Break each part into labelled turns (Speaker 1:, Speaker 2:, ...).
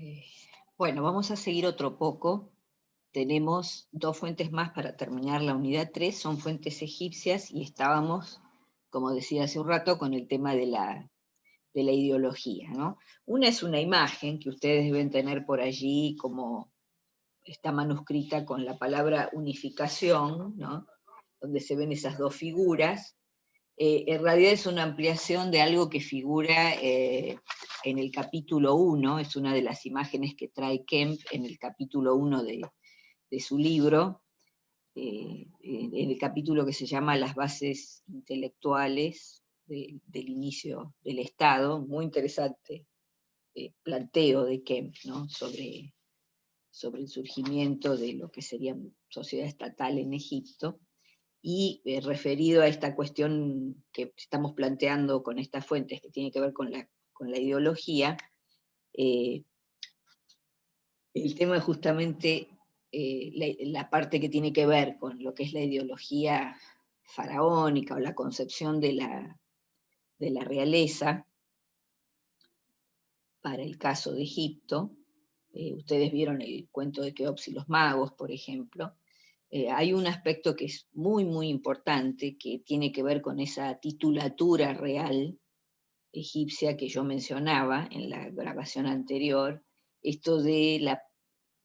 Speaker 1: Eh, bueno, vamos a seguir otro poco. Tenemos dos fuentes más para terminar la unidad 3, son fuentes egipcias y estábamos, como decía hace un rato, con el tema de la ideología, ¿no? Una es una imagen que ustedes deben tener por allí, como está manuscrita con la palabra unificación, ¿no? Donde se ven esas dos figuras. En realidad es una ampliación de algo que figura en el capítulo 1, es una de las imágenes que trae Kemp en el capítulo 1 de su libro, en el capítulo que se llama Las bases intelectuales del inicio del Estado, muy interesante planteo de Kemp, ¿no? sobre el surgimiento de lo que sería sociedad estatal en Egipto. Y referido a esta cuestión que estamos planteando con estas fuentes, que tiene que ver con la ideología, eh, el tema es justamente la parte que tiene que ver con lo que es la ideología faraónica o la concepción de la realeza para el caso de Egipto. Ustedes vieron el cuento de Keops y los magos, por ejemplo. Hay un aspecto que es muy, muy importante, que tiene que ver con esa titulatura real egipcia que yo mencionaba en la grabación anterior, esto de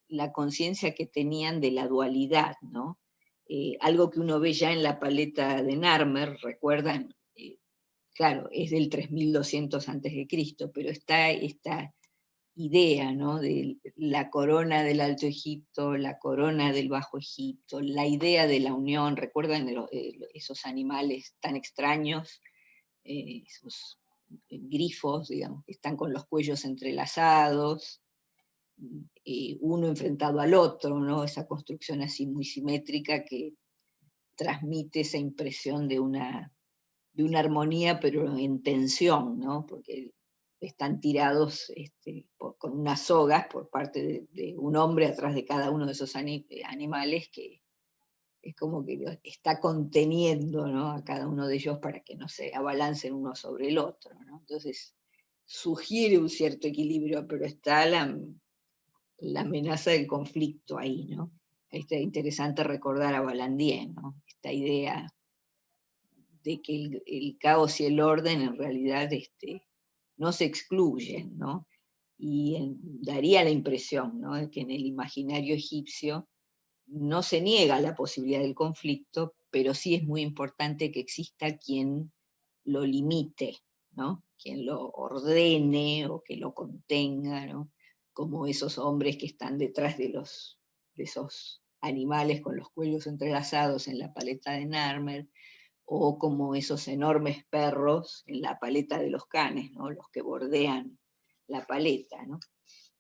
Speaker 1: la conciencia que tenían de la dualidad, ¿no? Algo que uno ve ya en la paleta de Narmer, recuerdan, claro, es del 3200 a.C., pero está esta idea, ¿no? De la corona del Alto Egipto, la corona del Bajo Egipto, la idea de la unión, ¿recuerdan esos animales tan extraños, esos grifos, digamos, que están con los cuellos entrelazados, uno enfrentado al otro, ¿no? Esa construcción así muy simétrica que transmite esa impresión de una armonía, pero en tensión, ¿no? Porque están tirados con unas sogas por parte de un hombre atrás de cada uno de esos animales, que es como que está conteniendo, ¿no? A cada uno de ellos para que no se abalancen uno sobre el otro, ¿no? Entonces sugiere un cierto equilibrio, pero está la amenaza del conflicto ahí, ¿no? Es interesante recordar a Balandier, ¿no? Esta idea de que el caos y el orden en realidad no se excluyen, ¿no? Y daría la impresión, ¿no?, de que en el imaginario egipcio no se niega la posibilidad del conflicto, pero sí es muy importante que exista quien lo limite, ¿no? Quien lo ordene o que lo contenga, ¿no? Como esos hombres que están detrás de esos animales con los cuellos entrelazados en la paleta de Narmer, o como esos enormes perros en la paleta de los canes, ¿no? Los que bordean la paleta, ¿no?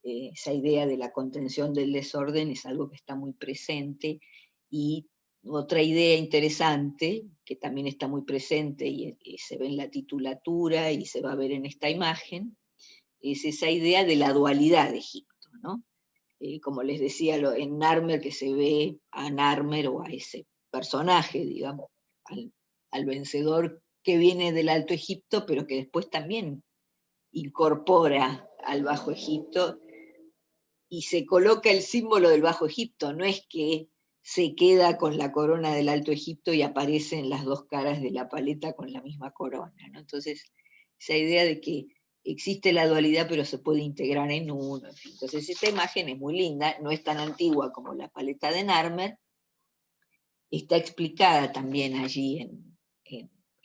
Speaker 1: Esa idea de la contención del desorden es algo que está muy presente. Y otra idea interesante, que también está muy presente y se ve en la titulatura y se va a ver en esta imagen, es esa idea de la dualidad de Egipto, ¿no? Como les decía, en Narmer, que se ve a Narmer o a ese personaje, digamos, al vencedor que viene del Alto Egipto, pero que después también incorpora al Bajo Egipto y se coloca el símbolo del Bajo Egipto, no es que se queda con la corona del Alto Egipto y aparecen las dos caras de la paleta con la misma corona, ¿no? Entonces, esa idea de que existe la dualidad pero se puede integrar en uno, en fin. Entonces esta imagen es muy linda, no es tan antigua como la paleta de Narmer, está explicada también allí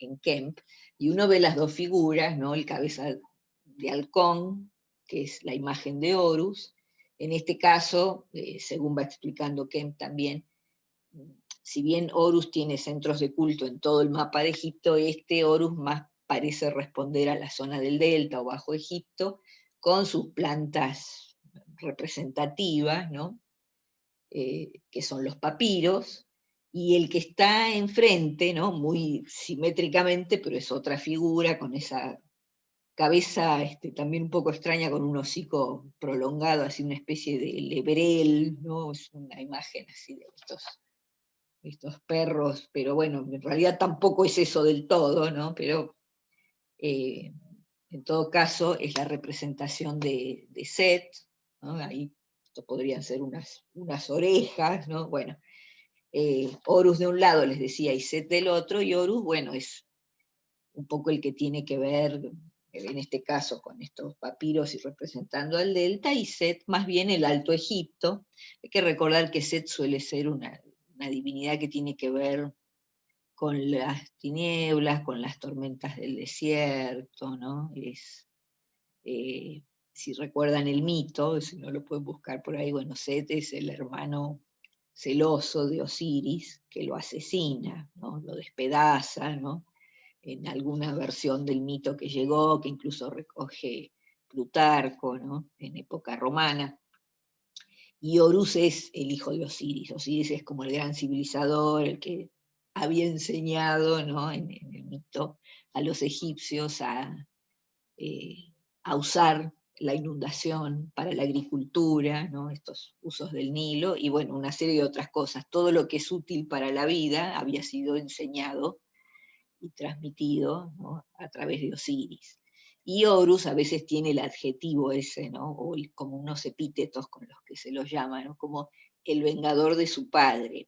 Speaker 1: en Kemp, y uno ve las dos figuras, ¿no? El cabeza de halcón, que es la imagen de Horus. En este caso, según va explicando Kemp también, si bien Horus tiene centros de culto en todo el mapa de Egipto, este Horus más parece responder a la zona del Delta o Bajo Egipto, con sus plantas representativas, ¿no? Que son los papiros, y el que está enfrente, ¿no?, muy simétricamente, pero es otra figura con esa cabeza también un poco extraña, con un hocico prolongado, así una especie de lebrel, ¿no? Es una imagen así de estos perros, pero bueno, en realidad tampoco es eso del todo, ¿no? Pero en todo caso es la representación de Set, ¿no? Ahí esto podrían ser unas orejas, ¿no? Bueno, Horus de un lado, les decía, y Set del otro, y Horus, bueno, es un poco el que tiene que ver, en este caso, con estos papiros y representando al delta, y Set más bien el Alto Egipto. Hay que recordar que Set suele ser una divinidad que tiene que ver con las tinieblas, con las tormentas del desierto, ¿no? Si recuerdan el mito, si no lo pueden buscar por ahí, bueno, Set es el hermano celoso de Osiris, que lo asesina, ¿no? Lo despedaza, ¿no? En alguna versión del mito que llegó, que incluso recoge Plutarco, ¿no? En época romana. Y Horus es el hijo de Osiris. Osiris es como el gran civilizador, el que había enseñado, ¿no? en el mito a los egipcios a usar la inundación para la agricultura, ¿no? Estos usos del Nilo, y bueno, una serie de otras cosas. Todo lo que es útil para la vida había sido enseñado y transmitido, ¿no? A través de Osiris. Y Horus a veces tiene el adjetivo ese, ¿no? O como unos epítetos con los que se los llama, ¿no? Como el vengador de su padre,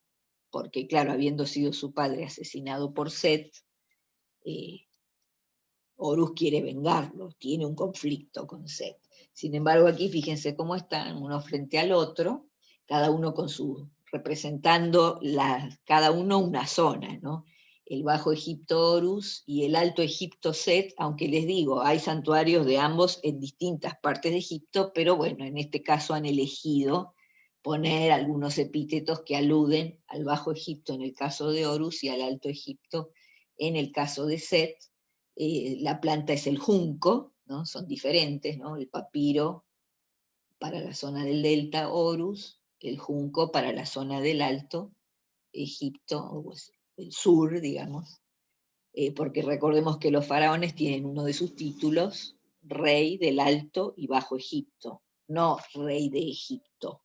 Speaker 1: porque claro, habiendo sido su padre asesinado por Set, eh, Horus quiere vengarlo, tiene un conflicto con Set. Sin embargo, aquí fíjense cómo están, uno frente al otro, cada uno con su, representando cada uno una zona, ¿no? El Bajo Egipto Horus y el Alto Egipto Set, aunque les digo, hay santuarios de ambos en distintas partes de Egipto, pero bueno, en este caso han elegido poner algunos epítetos que aluden al Bajo Egipto en el caso de Horus y al Alto Egipto en el caso de Set. La planta es el junco, ¿no? Son diferentes, ¿no? El papiro para la zona del delta, Horus, el junco para la zona del alto, Egipto, o el sur, digamos, porque recordemos que los faraones tienen uno de sus títulos, rey del Alto y Bajo Egipto, no rey de Egipto,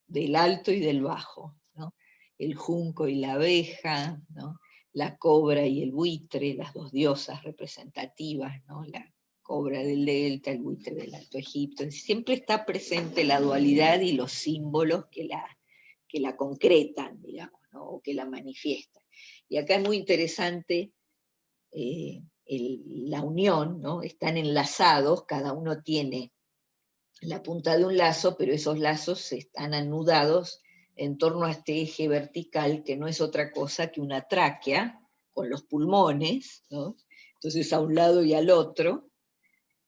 Speaker 1: del Alto y del Bajo, ¿no? El junco y la abeja, ¿no? La cobra y el buitre, las dos diosas representativas, ¿no? La cobra del delta, el buitre del Alto Egipto. Siempre está presente la dualidad y los símbolos que la concretan, digamos, ¿no? O que la manifiestan. Y acá es muy interesante la unión, ¿no? Están enlazados, cada uno tiene la punta de un lazo, pero esos lazos están anudados en torno a este eje vertical, que no es otra cosa que una tráquea, con los pulmones, ¿no? Entonces a un lado y al otro,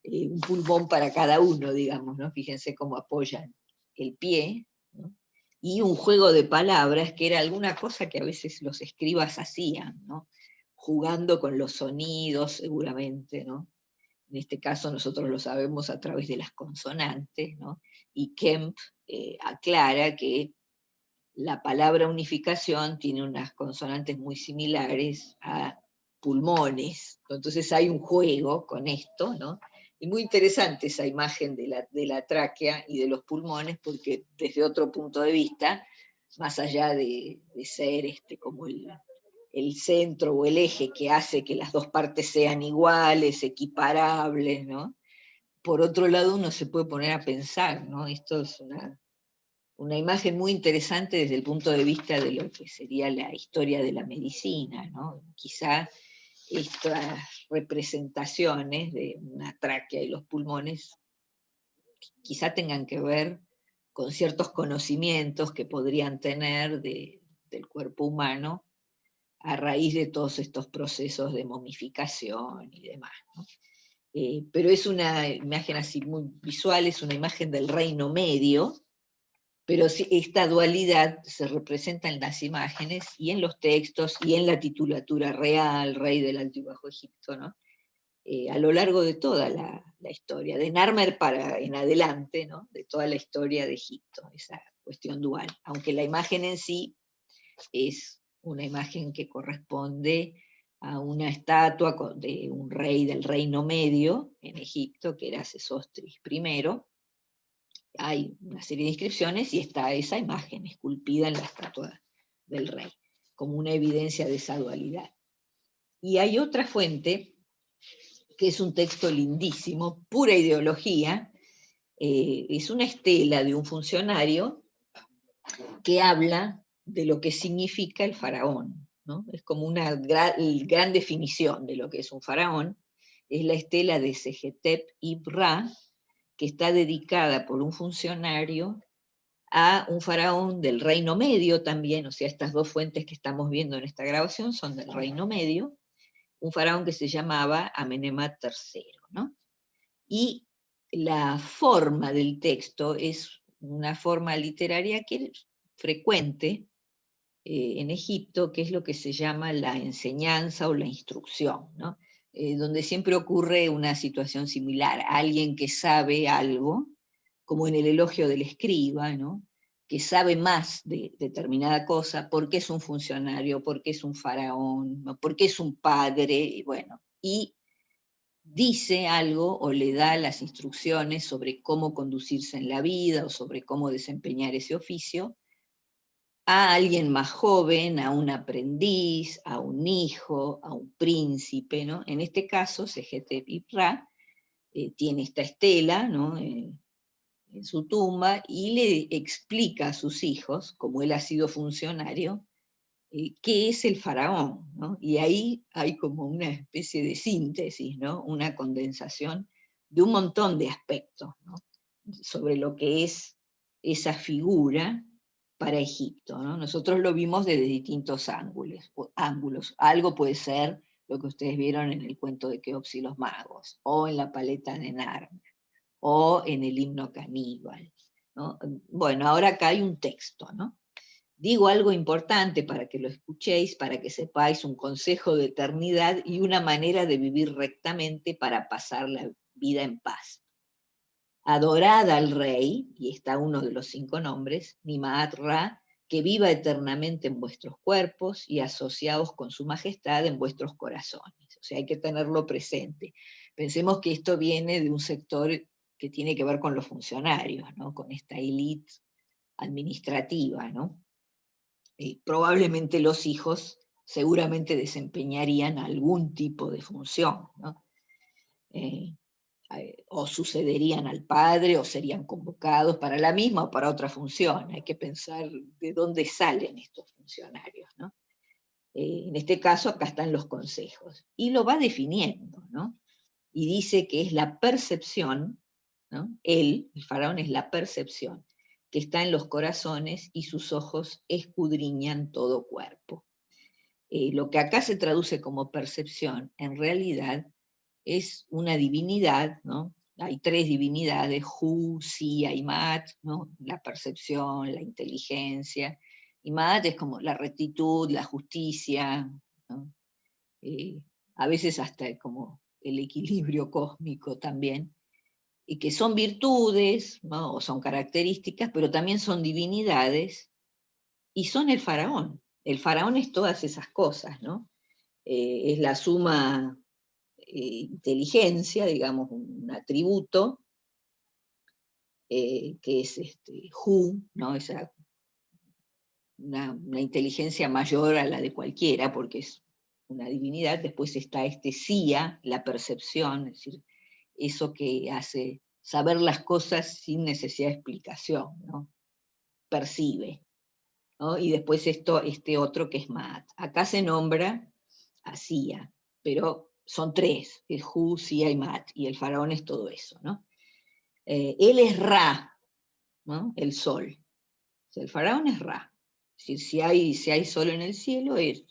Speaker 1: un pulmón para cada uno, digamos, ¿no? Fíjense cómo apoyan el pie, ¿no? Y un juego de palabras, que era alguna cosa que a veces los escribas hacían, ¿no? Jugando con los sonidos, seguramente, ¿no? En este caso nosotros lo sabemos a través de las consonantes, ¿no? Y Kemp aclara que la palabra unificación tiene unas consonantes muy similares a pulmones, entonces hay un juego con esto, ¿no? Y muy interesante esa imagen de la tráquea y de los pulmones, porque desde otro punto de vista, más allá de ser como el centro o el eje que hace que las dos partes sean iguales, equiparables, ¿no? Por otro lado, uno se puede poner a pensar, ¿no? Esto es una imagen muy interesante desde el punto de vista de lo que sería la historia de la medicina, ¿no? Quizá estas representaciones de una tráquea y los pulmones quizá tengan que ver con ciertos conocimientos que podrían tener del cuerpo humano a raíz de todos estos procesos de momificación y demás, ¿no? Pero es una imagen así muy visual, es una imagen del Reino Medio, pero esta dualidad se representa en las imágenes y en los textos y en la titulatura real, rey del Alto y Bajo Egipto, ¿no? A lo largo de toda la historia, de Narmer para en adelante, ¿no? De toda la historia de Egipto, esa cuestión dual, aunque la imagen en sí es una imagen que corresponde a una estatua de un rey del Reino Medio en Egipto, que era Sesostris I. Hay una serie de inscripciones y está esa imagen esculpida en la estatua del rey, como una evidencia de esa dualidad. Y hay otra fuente, que es un texto lindísimo, pura ideología, Es una estela de un funcionario que habla de lo que significa el faraón, ¿no? Es como una gran definición de lo que es un faraón. Es la estela de Segetep Ibra, que está dedicada por un funcionario a un faraón del Reino Medio también, o sea, estas dos fuentes que estamos viendo en esta grabación son del Reino Medio, un faraón que se llamaba Amenemhat III, ¿no? Y la forma del texto es una forma literaria que es frecuente en Egipto, que es lo que se llama la enseñanza o la instrucción, ¿no? Donde siempre ocurre una situación similar, alguien que sabe algo, como en el elogio del escriba, ¿no? Que sabe más de determinada cosa, porque es un funcionario, porque es un faraón, ¿no? Porque es un padre, y bueno, y dice algo o le da las instrucciones sobre cómo conducirse en la vida o sobre cómo desempeñar ese oficio a alguien más joven, a un aprendiz, a un hijo, a un príncipe, ¿no? En este caso, Segetep Ibra tiene esta estela, ¿no? En su tumba y le explica a sus hijos, como él ha sido funcionario, qué es el faraón, ¿no? Y ahí hay como una especie de síntesis, ¿no? Una condensación de un montón de aspectos, ¿no? Sobre lo que es esa figura para Egipto, ¿no? Nosotros lo vimos desde distintos ángulos. Algo puede ser lo que ustedes vieron en el cuento de Keops y los magos, o en la paleta de Narnia, o en el himno caníbal, ¿no? Bueno, ahora acá hay un texto, ¿no? Digo algo importante para que lo escuchéis, para que sepáis un consejo de eternidad y una manera de vivir rectamente para pasar la vida en paz. Adorad al rey, y está uno de los 5 nombres, Nimaat Ra, que viva eternamente en vuestros cuerpos y asociados con su majestad en vuestros corazones. O sea, hay que tenerlo presente. Pensemos que esto viene de un sector que tiene que ver con los funcionarios, ¿no? Con esta élite administrativa, ¿no? Probablemente los hijos seguramente desempeñarían algún tipo de función, ¿no? Eh, o sucederían al padre, o serían convocados para la misma o para otra función. Hay que pensar de dónde salen estos funcionarios, ¿no? En este caso, acá están los consejos. Y lo va definiendo, ¿no? Y dice que es la percepción, ¿no? Él, el faraón, es la percepción que está en los corazones y sus ojos escudriñan todo cuerpo. Lo que acá se traduce como percepción, en realidad es una divinidad, ¿no? Hay 3 divinidades, Hu, Sia y Maat, ¿no? La percepción, la inteligencia, y Maat es como la rectitud, la justicia, ¿no? Eh, a veces hasta como el equilibrio cósmico también, y que son virtudes, ¿no? O son características, pero también son divinidades, y son el faraón. El faraón es todas esas cosas, ¿no? Es la suma inteligencia, digamos, un atributo, que es Hu, ¿no? Esa, una inteligencia mayor a la de cualquiera, porque es una divinidad. Después está Sia, la percepción, es decir, eso que hace saber las cosas sin necesidad de explicación, ¿no? Percibe, ¿no? Y después este otro que es Maat. Acá se nombra a Sia, pero son 3, es Hu, Sia y Maat, y el faraón es todo eso, ¿no? Él es Ra, ¿no? El sol. O sea, el faraón es Ra. Es decir, si hay sol en el cielo es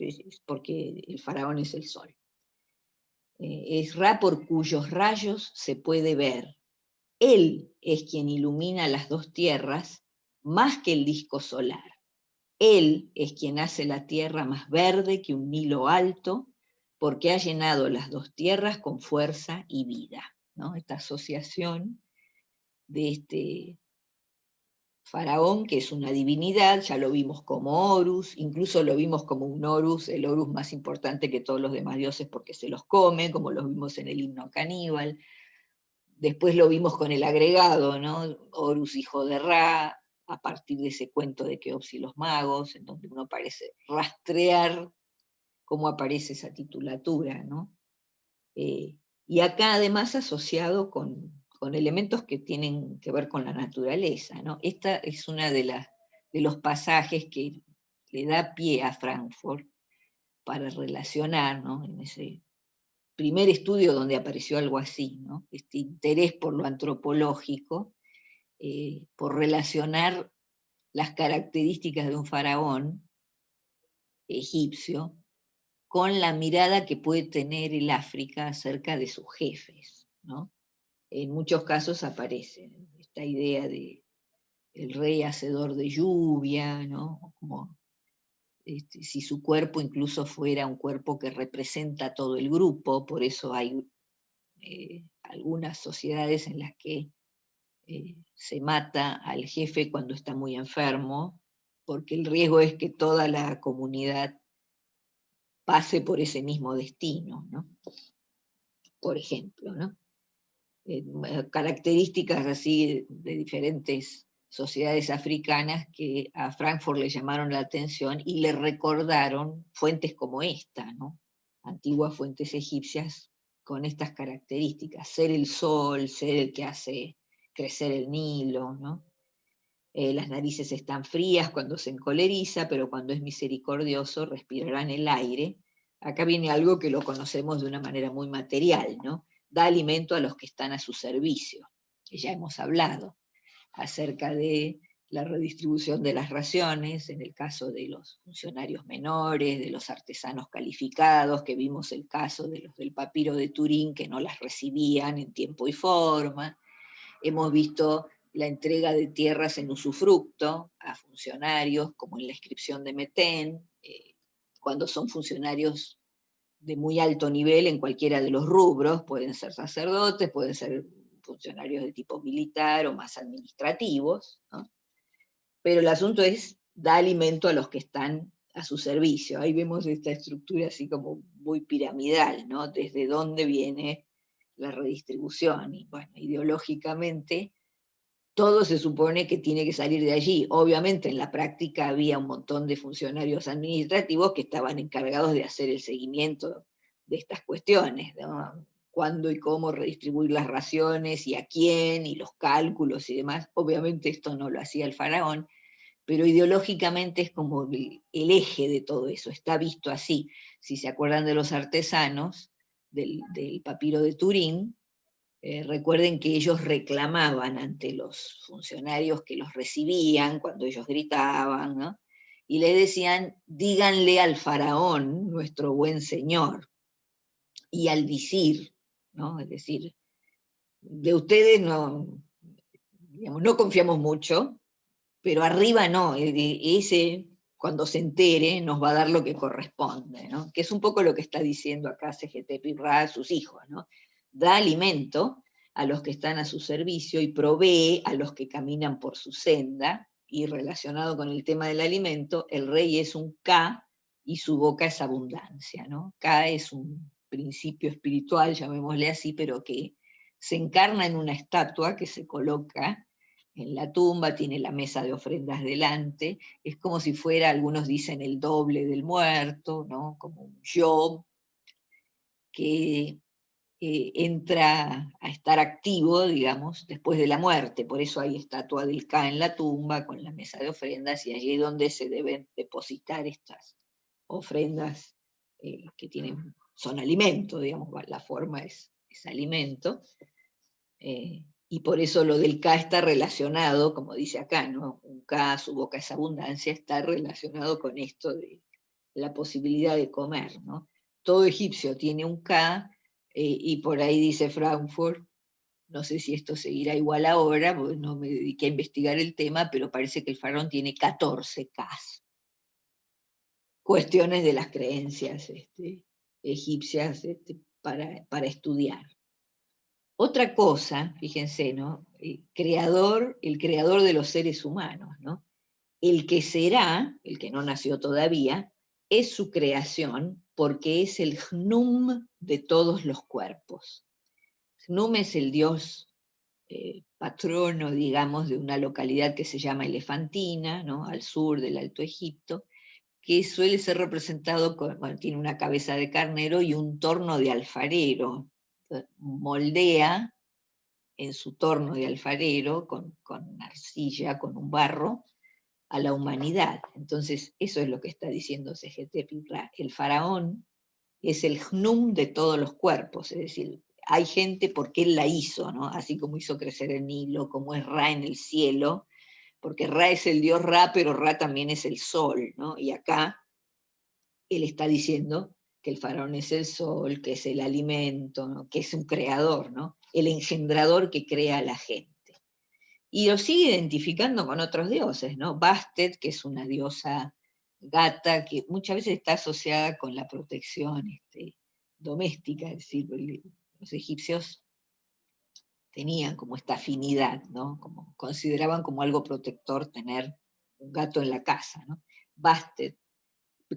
Speaker 1: porque el faraón es el sol. Es Ra por cuyos rayos se puede ver. Él es quien ilumina las 2 tierras más que el disco solar. Él es quien hace la tierra más verde que un Nilo alto, porque ha llenado las 2 tierras con fuerza y vida, ¿no? Esta asociación de este faraón, que es una divinidad, ya lo vimos como Horus, incluso lo vimos como un Horus, el Horus más importante que todos los demás dioses porque se los come, como lo vimos en el himno caníbal. Después lo vimos con el agregado, ¿no? Horus, hijo de Ra, a partir de ese cuento de Keops y los magos, en donde uno parece rastrear cómo aparece esa titulatura, ¿no? Y acá además asociado con con elementos que tienen que ver con la naturaleza, ¿no? Esta es una de los pasajes que le da pie a Frankfurt para relacionar, ¿no? En ese primer estudio donde apareció algo así, ¿no? Este interés por lo antropológico, por relacionar las características de un faraón egipcio con la mirada que puede tener el África acerca de sus jefes, ¿no? En muchos casos aparece esta idea de el rey hacedor de lluvia, ¿no? Como si su cuerpo incluso fuera un cuerpo que representa todo el grupo, por eso hay algunas sociedades en las que se mata al jefe cuando está muy enfermo, porque el riesgo es que toda la comunidad pase por ese mismo destino, ¿no? Por ejemplo, ¿no? Características así de diferentes sociedades africanas que a Frankfurt le llamaron la atención y le recordaron fuentes como esta, ¿no? Antiguas fuentes egipcias con estas características, ser el sol, ser el que hace crecer el Nilo, ¿no? Las narices están frías cuando se encoleriza, pero cuando es misericordioso respirarán el aire. Acá viene algo que lo conocemos de una manera muy material, ¿no? Da alimento a los que están a su servicio, que ya hemos hablado acerca de la redistribución de las raciones, en el caso de los funcionarios menores, de los artesanos calificados, que vimos el caso de los del papiro de Turín, que no las recibían en tiempo y forma. Hemos visto la entrega de tierras en usufructo a funcionarios, como en la inscripción de Metén, cuando son funcionarios de muy alto nivel en cualquiera de los rubros, pueden ser sacerdotes, pueden ser funcionarios de tipo militar o más administrativos, ¿no? Pero el asunto es, da alimento a los que están a su servicio. Ahí vemos esta estructura así como muy piramidal, ¿no? Desde dónde viene la redistribución. Y bueno, ideológicamente, todo se supone que tiene que salir de allí. Obviamente en la práctica había un montón de funcionarios administrativos que estaban encargados de hacer el seguimiento de estas cuestiones, ¿no? Cuándo y cómo redistribuir las raciones y a quién y los cálculos y demás. Obviamente esto no lo hacía el faraón, pero ideológicamente es como el eje de todo eso, está visto así. Si se acuerdan de los artesanos del papiro de Turín, recuerden que ellos reclamaban ante los funcionarios que los recibían cuando ellos gritaban, ¿no? Y le decían, díganle al faraón, nuestro buen señor, y al visir, ¿no? Es decir, de ustedes no, digamos, no confiamos mucho, pero arriba no, ese cuando se entere nos va a dar lo que corresponde, ¿no? Que es un poco lo que está diciendo acá CGT-PIRRA a sus hijos, ¿no? Da alimento a los que están a su servicio y provee a los que caminan por su senda, y relacionado con el tema del alimento, el rey es un Ka y su boca es abundancia, ¿no? Ka es un principio espiritual, llamémosle así, pero que se encarna en una estatua que se coloca en la tumba, tiene la mesa de ofrendas delante, es como si fuera, algunos dicen, el doble del muerto, ¿no? Como un yo que entra a estar activo, digamos, después de la muerte. Por eso hay estatua del Ka en la tumba, con la mesa de ofrendas, y allí es donde se deben depositar estas ofrendas que tienen, son alimento, digamos, la forma es alimento. Y por eso lo del Ka está relacionado, como dice acá, ¿no? Un Ka, su boca es abundancia, está relacionado con esto de la posibilidad de comer, ¿no? Todo egipcio tiene un Ka, y por ahí dice Frankfurt, no sé si esto seguirá igual ahora, porque no me dediqué a investigar el tema, pero parece que el faraón tiene 14 Kas. Cuestiones de las creencias egipcias para estudiar. Otra cosa, fíjense, ¿no? El creador de los seres humanos, ¿no? El que será, el que no nació todavía, es su creación porque es el Hnum de todos los cuerpos. Hnum es el dios patrono, digamos, de una localidad que se llama Elefantina, ¿no? Al sur del Alto Egipto, que suele ser representado con, bueno, tiene una cabeza de carnero y un torno de alfarero. Moldea en su torno de alfarero, con arcilla, con un barro, a la humanidad. Entonces, eso es lo que está diciendo Sejetep-Ra. El faraón es el hnum de todos los cuerpos, es decir, hay gente porque él la hizo, ¿no? Así como hizo crecer el Nilo, como es Ra en el cielo, porque Ra es el dios Ra, pero Ra también es el sol, ¿no? Y acá él está diciendo que el faraón es el sol, que es el alimento, ¿no? Que es un creador, ¿no? El engendrador que crea a la gente. Y lo sigue identificando con otros dioses, ¿no? Bastet, que es una diosa gata, que muchas veces está asociada con la protección doméstica, es decir, los egipcios tenían como esta afinidad, ¿no? Como, consideraban como algo protector tener un gato en la casa, ¿no? Bastet,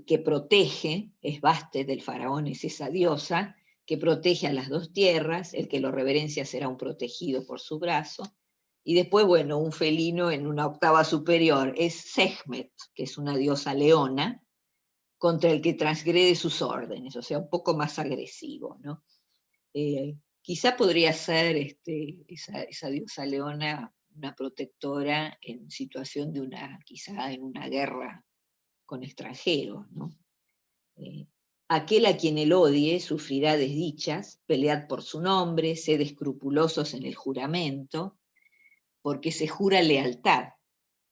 Speaker 1: que protege, es Bastet del faraón, es esa diosa, que protege a las dos tierras, el que lo reverencia será un protegido por su brazo, y después, bueno, un felino en una octava superior es Sekhmet, que es una diosa leona, contra el que transgrede sus órdenes, o sea, un poco más agresivo, ¿no? Quizá podría ser esa diosa leona una protectora en situación de quizá en una guerra con extranjeros, ¿no? Aquel a quien él odie sufrirá desdichas, pelead por su nombre, sed escrupulosos en el juramento, porque se jura lealtad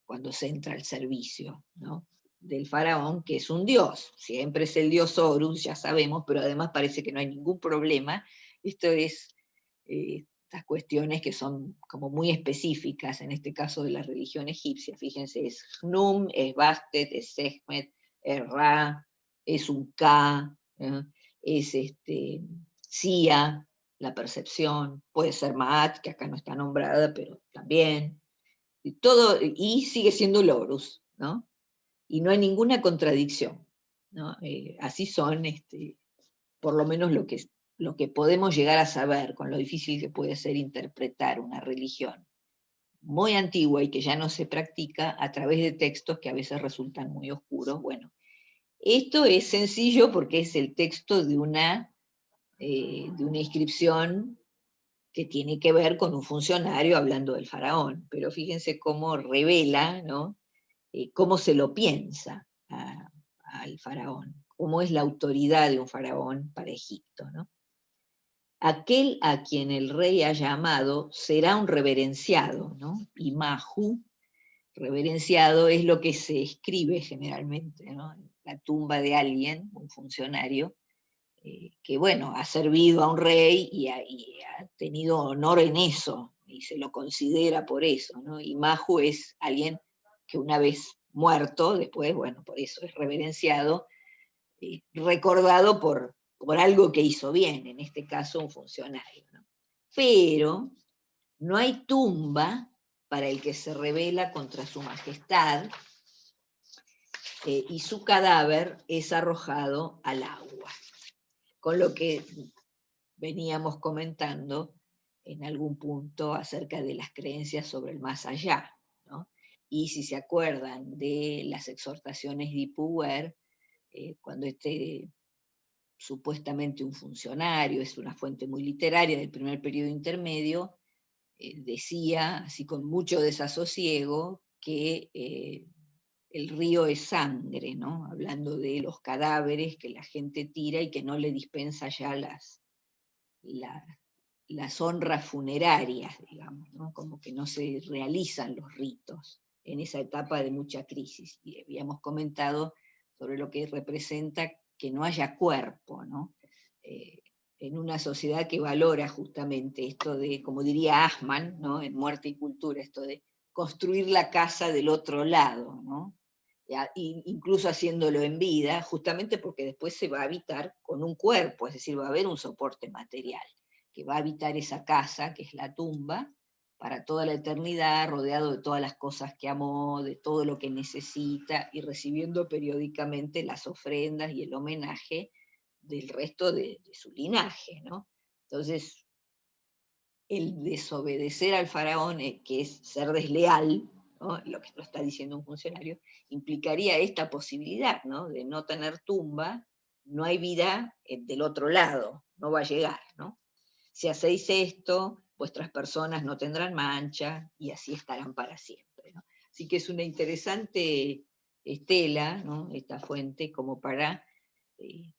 Speaker 1: cuando se entra al servicio, ¿no? Del faraón, que es un dios, siempre es el dios Horus, ya sabemos, pero además parece que no hay ningún problema. Esto es estas cuestiones que son como muy específicas, en este caso de la religión egipcia. Fíjense, es Hnum, es Bastet, es Sekhmet, es Ra, es un Ka, es Sia, la percepción, puede ser Maat, que acá no está nombrada, pero también, y sigue siendo Horus, ¿no? Y no hay ninguna contradicción, ¿no? Así son, por lo menos lo que podemos llegar a saber, con lo difícil que puede ser interpretar una religión muy antigua y que ya no se practica a través de textos que a veces resultan muy oscuros. Bueno, esto es sencillo porque es el texto de una inscripción que tiene que ver con un funcionario hablando del faraón, pero fíjense cómo revela, ¿no? Cómo se lo piensa al faraón, cómo es la autoridad de un faraón para Egipto, ¿no? Aquel a quien el rey haya amado será un reverenciado, ¿no? Y Mahu, reverenciado, es lo que se escribe generalmente, ¿no? En la tumba de alguien, un funcionario, que bueno, ha servido a un rey y ha tenido honor en eso, y se lo considera por eso, ¿no? Y Mahu es alguien que una vez muerto, después, bueno, por eso es reverenciado, recordado por algo que hizo bien, en este caso un funcionario, ¿no? Pero no hay tumba para el que se rebela contra su majestad, y su cadáver es arrojado al agua. Con lo que veníamos comentando en algún punto acerca de las creencias sobre el más allá, ¿no? Y si se acuerdan de las exhortaciones de Ipuwer, cuando supuestamente un funcionario, es una fuente muy literaria del primer periodo intermedio, decía, así con mucho desasosiego, que el río es sangre, ¿no? Hablando de los cadáveres que la gente tira y que no le dispensa ya las honras funerarias, digamos, ¿no? Como que no se realizan los ritos en esa etapa de mucha crisis. Y habíamos comentado sobre lo que representa que no haya cuerpo, ¿no? En una sociedad que valora justamente esto de, como diría Asman, ¿no? En Muerte y Cultura, esto de construir la casa del otro lado, ¿no? Incluso haciéndolo en vida, justamente porque después se va a habitar con un cuerpo, es decir, va a haber un soporte material que va a habitar esa casa, que es la tumba, para toda la eternidad, rodeado de todas las cosas que amó, de todo lo que necesita, y recibiendo periódicamente las ofrendas y el homenaje del resto de su linaje, ¿no? Entonces, el desobedecer al faraón, que es ser desleal, ¿no? Lo que lo está diciendo un funcionario, implicaría esta posibilidad, ¿no? De no tener tumba, no hay vida del otro lado, no va a llegar, ¿no? Si hacéis esto, vuestras personas no tendrán mancha, y así estarán para siempre, ¿no? Así que es una interesante estela, ¿no?, esta fuente, como para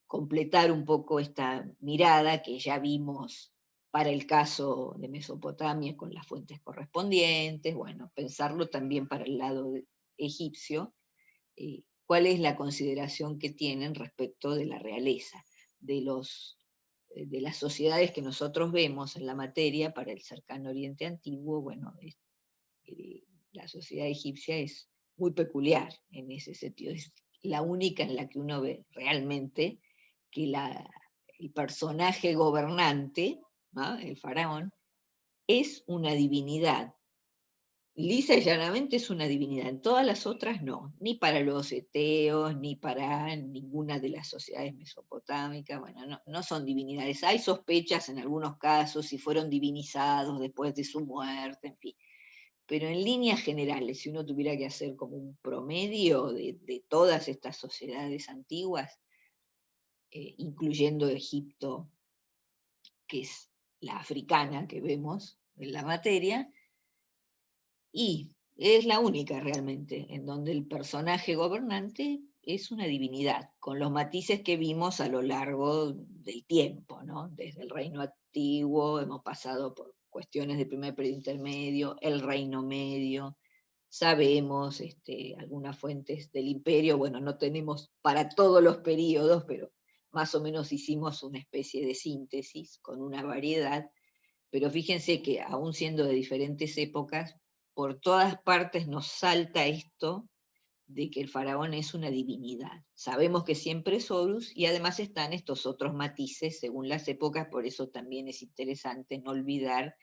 Speaker 1: completar un poco esta mirada que ya vimos para el caso de Mesopotamia con las fuentes correspondientes, bueno, pensarlo también para el lado egipcio, cuál es la consideración que tienen respecto de la realeza, de, de las sociedades que nosotros vemos en la materia para el cercano Oriente Antiguo. Bueno, la sociedad egipcia es muy peculiar en ese sentido, es la única en la que uno ve realmente que el personaje gobernante, ¿no?, el faraón, es una divinidad. Lisa y llanamente es una divinidad, en todas las otras no, ni para los eteos, ni para ninguna de las sociedades mesopotámicas, bueno, no, no son divinidades. Hay sospechas en algunos casos si fueron divinizados después de su muerte, en fin. Pero en líneas generales, si uno tuviera que hacer como un promedio de todas estas sociedades antiguas, incluyendo Egipto, que es la africana que vemos en la materia, y es la única realmente en donde el personaje gobernante es una divinidad, con los matices que vimos a lo largo del tiempo, ¿no? Desde el reino antiguo hemos pasado por cuestiones de primer periodo intermedio, el reino medio, sabemos algunas fuentes del imperio, bueno, no tenemos para todos los periodos, pero más o menos hicimos una especie de síntesis con una variedad, pero fíjense que aún siendo de diferentes épocas, por todas partes nos salta esto de que el faraón es una divinidad. Sabemos que siempre es Horus, y además están estos otros matices según las épocas, por eso también es interesante no olvidar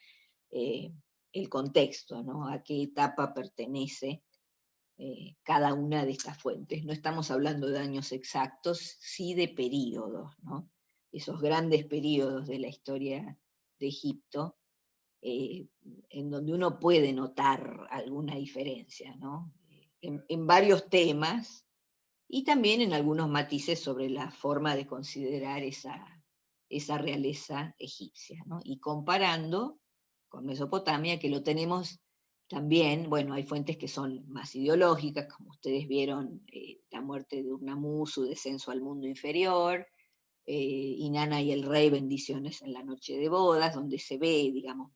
Speaker 1: eh, el contexto, ¿no? A qué etapa pertenece cada una de estas fuentes. No estamos hablando de años exactos, sí de periodos, ¿no? Esos grandes periodos de la historia de Egipto, eh, en donde uno puede notar alguna diferencia, ¿no? En varios temas, y también en algunos matices sobre la forma de considerar esa realeza egipcia, ¿no? Y comparando con Mesopotamia, que lo tenemos también, bueno, hay fuentes que son más ideológicas, como ustedes vieron, la muerte de Urnamú, su descenso al mundo inferior, Inanna y el rey, bendiciones en la noche de bodas, donde se ve, digamos,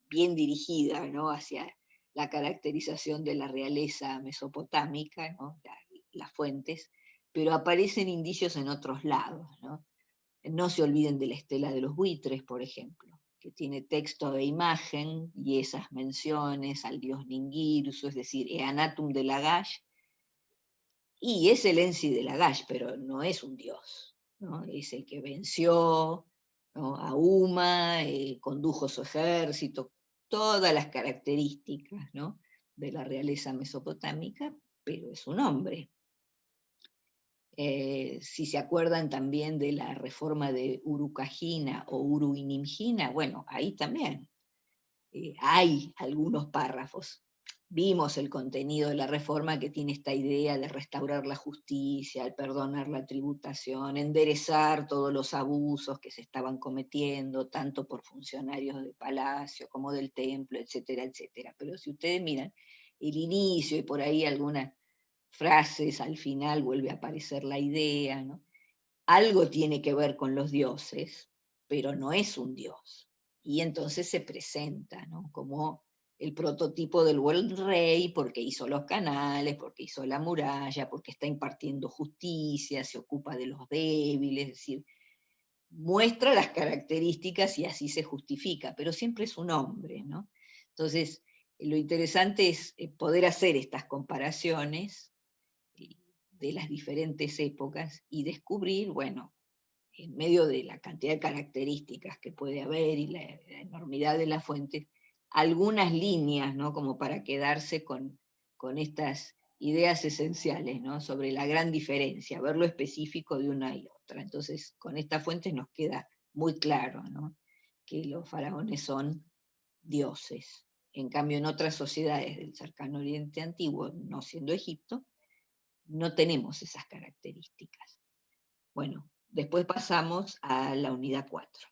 Speaker 1: bien dirigida, ¿no?, hacia la caracterización de la realeza mesopotámica, ¿no?, las fuentes, pero aparecen indicios en otros lados, ¿no? No se olviden de la estela de los buitres, por ejemplo, que tiene texto e imagen, y esas menciones al dios Ningirsu, es decir, Eanatum de Lagash, y es el Ensi de Lagash, pero no es un dios, ¿no? Es el que venció, ¿no?, a Uma, condujo su ejército, todas las características, ¿no?, de la realeza mesopotámica, pero es un hombre. Si se acuerdan también de la reforma de Urukagina o Uruinimgina, bueno, ahí también hay algunos párrafos. Vimos el contenido de la reforma, que tiene esta idea de restaurar la justicia, el perdonar la tributación, enderezar todos los abusos que se estaban cometiendo, tanto por funcionarios del palacio como del templo, etcétera, etcétera. Pero si ustedes miran el inicio y por ahí algunas frases al final vuelve a aparecer la idea, ¿no? Algo tiene que ver con los dioses, pero no es un dios. Y entonces se presenta, ¿no?, como el prototipo del buen rey, porque hizo los canales, porque hizo la muralla, porque está impartiendo justicia, se ocupa de los débiles, es decir, muestra las características y así se justifica, pero siempre es un hombre, ¿no? Entonces, lo interesante es poder hacer estas comparaciones de las diferentes épocas y descubrir, bueno, en medio de la cantidad de características que puede haber y la enormidad de las fuentes, algunas líneas, ¿no?, como para quedarse con estas ideas esenciales, ¿no?, sobre la gran diferencia, ver lo específico de una y otra. Entonces, con estas fuentes nos queda muy claro, ¿no?, que los faraones son dioses. En cambio, en otras sociedades del cercano Oriente Antiguo, no siendo Egipto, no tenemos esas características. Bueno, después pasamos a la unidad 4.